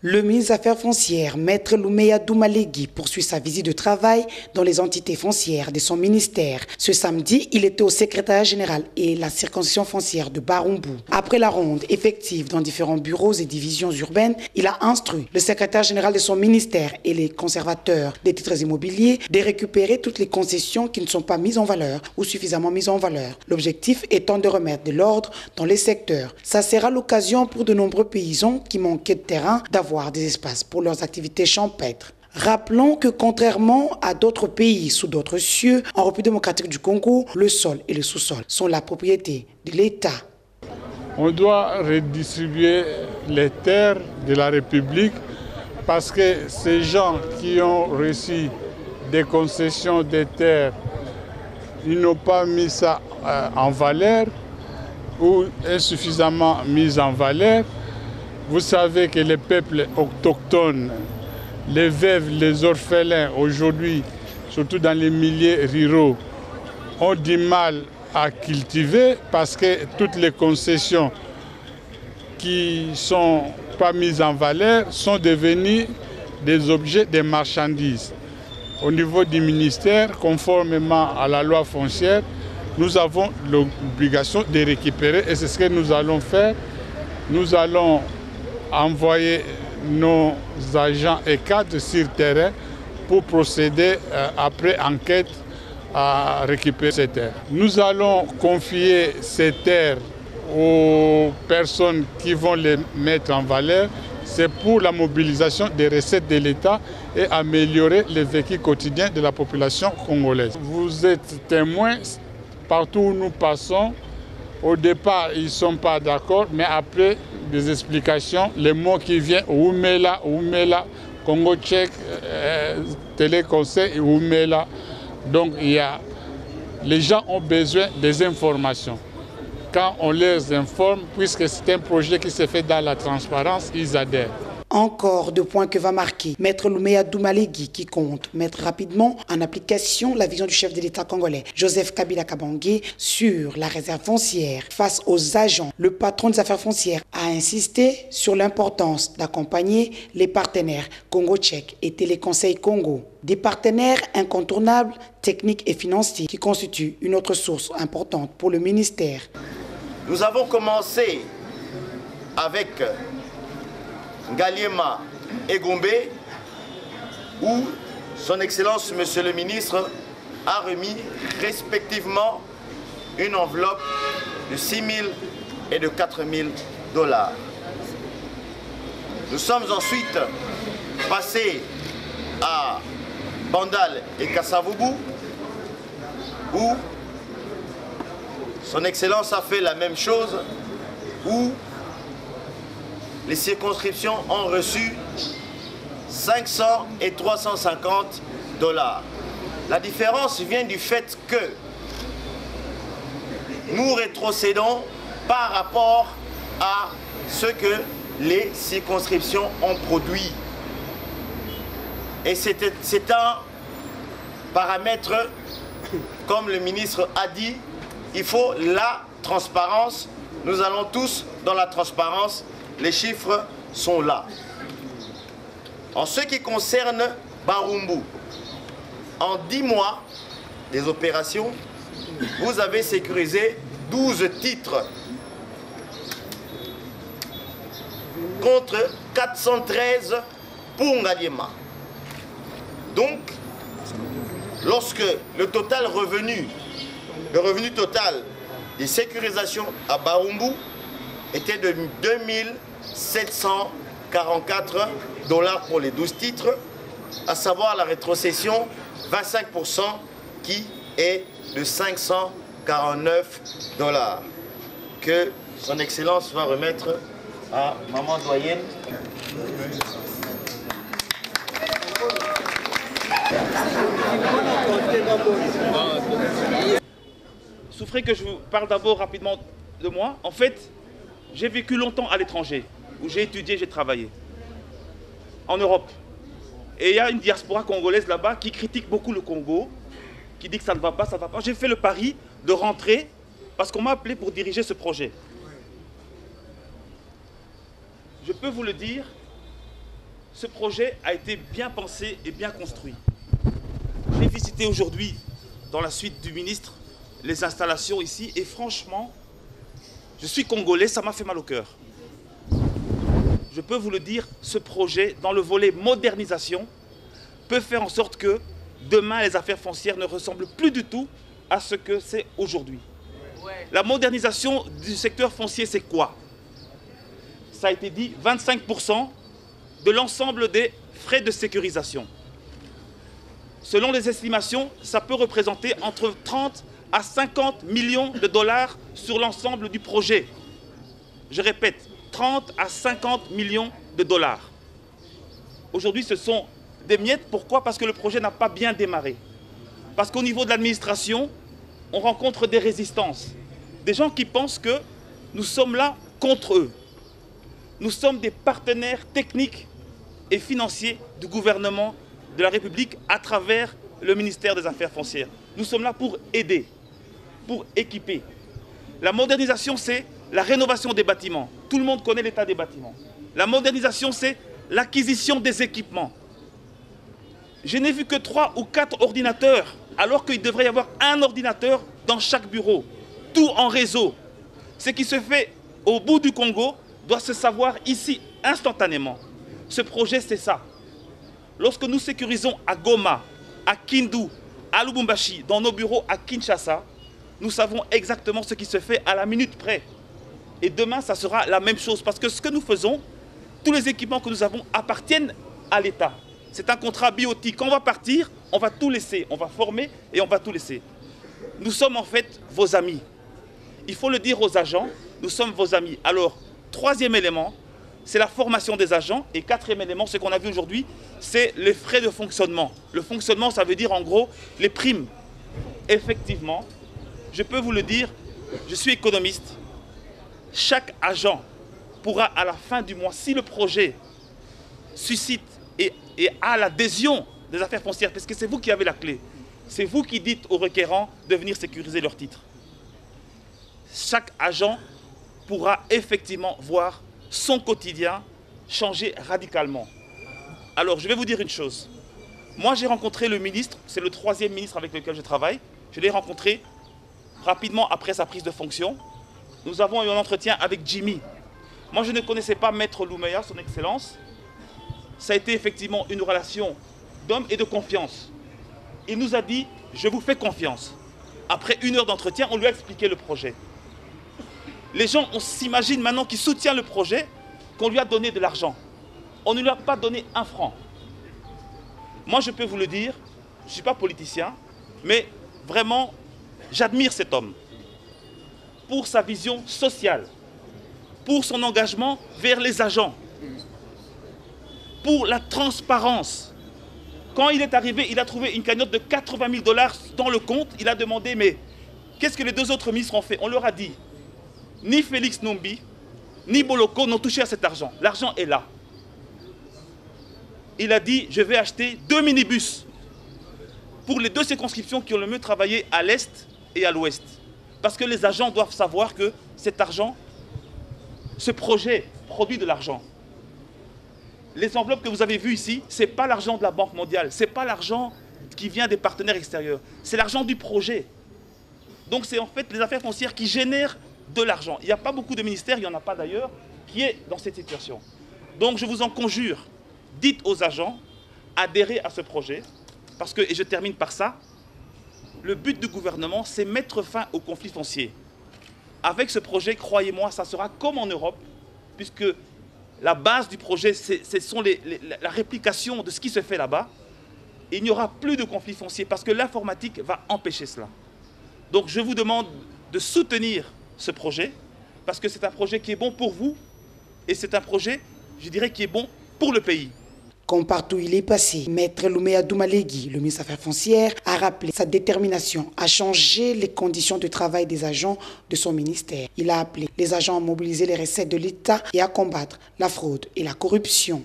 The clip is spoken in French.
Le ministre des Affaires foncières, Maître Loumeya Doumalegui, poursuit sa visite de travail dans les entités foncières de son ministère. Ce samedi, il était au secrétariat général et la circonscription foncière de Barumbu. Après la ronde effective dans différents bureaux et divisions urbaines, il a instruit le secrétaire général de son ministère et les conservateurs des titres immobiliers de récupérer toutes les concessions qui ne sont pas mises en valeur ou suffisamment mises en valeur. L'objectif étant de remettre de l'ordre dans les secteurs. Ça sera l'occasion pour de nombreux paysans qui manquaient de terrain d'avoir des espaces pour leurs activités champêtres. Rappelons que contrairement à d'autres pays sous d'autres cieux, en République démocratique du Congo, le sol et le sous-sol sont la propriété de l'État. On doit redistribuer les terres de la République parce que ces gens qui ont reçu des concessions de terres, ils n'ont pas mis ça en valeur ou insuffisamment mis en valeur. Vous savez que les peuples autochtones, les veuves, les orphelins, aujourd'hui, surtout dans les milieux ruraux, ont du mal à cultiver parce que toutes les concessions qui ne sont pas mises en valeur sont devenues des objets, des marchandises. Au niveau du ministère, conformément à la loi foncière, nous avons l'obligation de récupérer et c'est ce que nous allons faire. Nous allons envoyer nos agents et cadres sur terrain pour procéder après enquête à récupérer ces terres. Nous allons confier ces terres aux personnes qui vont les mettre en valeur. C'est pour la mobilisation des recettes de l'État et améliorer le vécu quotidien de la population congolaise. Vous êtes témoins partout où nous passons. Au départ, ils ne sont pas d'accord, mais après des explications, les mots qui viennent, Oumela, Congo Tchèque, Téléconseil, Oumela. Donc, les gens ont besoin des informations. Quand on les informe, puisque c'est un projet qui se fait dans la transparence, ils adhèrent. Encore 2 points que va marquer Maître Loumeya Doumalegui qui compte mettre rapidement en application la vision du chef de l'État congolais, Joseph Kabila Kabange, sur la réserve foncière. Face aux agents, le patron des affaires foncières a insisté sur l'importance d'accompagner les partenaires Congo Tchèque et Téléconseil Congo. Des partenaires incontournables, techniques et financiers qui constituent une autre source importante pour le ministère. Nous avons commencé avec Ngaliema et Gombe, où son Excellence, Monsieur le Ministre, a remis respectivement une enveloppe de 6 000 et de 4 000 $. Nous sommes ensuite passés à Bandal et Kasavubu, où son Excellence a fait la même chose, où les circonscriptions ont reçu 500 et 350 $. La différence vient du fait que nous rétrocédons par rapport à ce que les circonscriptions ont produit. Et c'est un paramètre, comme le ministre a dit, il faut la transparence. Nous allons tous dans la transparence. Les chiffres sont là. En ce qui concerne Barumbu, en 10 mois des opérations, vous avez sécurisé 12 titres contre 413 pour Ngaliema. Donc, lorsque le revenu total des sécurisations à Barumbu était de 2744 $ pour les 12 titres, à savoir la rétrocession 25% qui est de 549 $, que son Excellence va remettre à Maman Doyenne. Souffrez que je vous parle d'abord rapidement de moi. En fait, j'ai vécu longtemps à l'étranger, où j'ai étudié, j'ai travaillé. En Europe. Et il y a une diaspora congolaise là-bas qui critique beaucoup le Congo, qui dit que ça ne va pas, ça ne va pas. J'ai fait le pari de rentrer parce qu'on m'a appelé pour diriger ce projet. Je peux vous le dire, ce projet a été bien pensé et bien construit. J'ai visité aujourd'hui, dans la suite du ministre, les installations ici et franchement, je suis congolais, ça m'a fait mal au cœur. Je peux vous le dire, ce projet, dans le volet modernisation, peut faire en sorte que demain, les affaires foncières ne ressemblent plus du tout à ce que c'est aujourd'hui. La modernisation du secteur foncier, c'est quoi? Ça a été dit, 25% de l'ensemble des frais de sécurisation. Selon les estimations, ça peut représenter entre 30 à 50 millions de dollars sur l'ensemble du projet. Je répète, 30 à 50 millions de dollars. Aujourd'hui, ce sont des miettes. Pourquoi? Parce que le projet n'a pas bien démarré. Parce qu'au niveau de l'administration, on rencontre des résistances. Des gens qui pensent que nous sommes là contre eux. Nous sommes des partenaires techniques et financiers du gouvernement de la République à travers le ministère des Affaires foncières. Nous sommes là pour aider, pour équiper. La modernisation, c'est la rénovation des bâtiments. Tout le monde connaît l'état des bâtiments. La modernisation, c'est l'acquisition des équipements. Je n'ai vu que 3 ou 4 ordinateurs, alors qu'il devrait y avoir un ordinateur dans chaque bureau. Tout en réseau. Ce qui se fait au bout du Congo doit se savoir ici instantanément. Ce projet, c'est ça. Lorsque nous sécurisons à Goma, à Kindu, à Lubumbashi, dans nos bureaux à Kinshasa, nous savons exactement ce qui se fait à la minute près. Et demain, ça sera la même chose. Parce que ce que nous faisons, tous les équipements que nous avons appartiennent à l'État. C'est un contrat biotique. Quand on va partir, on va tout laisser. On va former et on va tout laisser. Nous sommes en fait vos amis. Il faut le dire aux agents, nous sommes vos amis. Alors, troisième élément, c'est la formation des agents. Et quatrième élément, ce qu'on a vu aujourd'hui, c'est les frais de fonctionnement. Le fonctionnement, ça veut dire en gros les primes. Effectivement, je peux vous le dire, je suis économiste. Chaque agent pourra à la fin du mois, si le projet suscite et a l'adhésion des affaires foncières, parce que c'est vous qui avez la clé, c'est vous qui dites aux requérants de venir sécuriser leur titre. Chaque agent pourra effectivement voir son quotidien changer radicalement. Alors, je vais vous dire une chose. Moi, j'ai rencontré le ministre, c'est le 3e ministre avec lequel je travaille. Je l'ai rencontré rapidement après sa prise de fonction. Nous avons eu un entretien avec Jimmy. Moi, je ne connaissais pas Maître Loumeya, son excellence. Ça a été effectivement une relation d'homme et de confiance. Il nous a dit, je vous fais confiance. Après 1 heure d'entretien, on lui a expliqué le projet. Les gens, on s'imagine maintenant qu'il soutient le projet, qu'on lui a donné de l'argent. On ne lui a pas donné 1 franc. Moi, je peux vous le dire, je ne suis pas politicien, mais vraiment, j'admire cet homme pour sa vision sociale, pour son engagement vers les agents, pour la transparence. Quand il est arrivé, il a trouvé une cagnotte de 80 000 $ dans le compte. Il a demandé, mais qu'est-ce que les 2 autres ministres ont fait? On leur a dit, ni Félix Numbi, ni Boloko n'ont touché à cet argent. L'argent est là. Il a dit, je vais acheter 2 minibus pour les 2 circonscriptions qui ont le mieux travaillé à l'Est et à l'Ouest. Parce que les agents doivent savoir que cet argent, ce projet produit de l'argent. Les enveloppes que vous avez vues ici, ce n'est pas l'argent de la Banque mondiale, ce n'est pas l'argent qui vient des partenaires extérieurs, c'est l'argent du projet. Donc c'est en fait les affaires foncières qui génèrent de l'argent. Il n'y a pas beaucoup de ministères, il n'y en a pas d'ailleurs, qui est dans cette situation. Donc je vous en conjure, dites aux agents, adhérez à ce projet, parce que, et je termine par ça, le but du gouvernement, c'est mettre fin au conflit foncier. Avec ce projet, croyez-moi, ça sera comme en Europe, puisque la base du projet, ce sont la réplication de ce qui se fait là-bas. Il n'y aura plus de conflit foncier, parce que l'informatique va empêcher cela. Donc je vous demande de soutenir ce projet, parce que c'est un projet qui est bon pour vous, et c'est un projet, je dirais, qui est bon pour le pays. Comme partout il est passé, Maître Loumeya Doumalegui, le ministre des Affaires foncières, a rappelé sa détermination à changer les conditions de travail des agents de son ministère. Il a appelé les agents à mobiliser les recettes de l'État et à combattre la fraude et la corruption.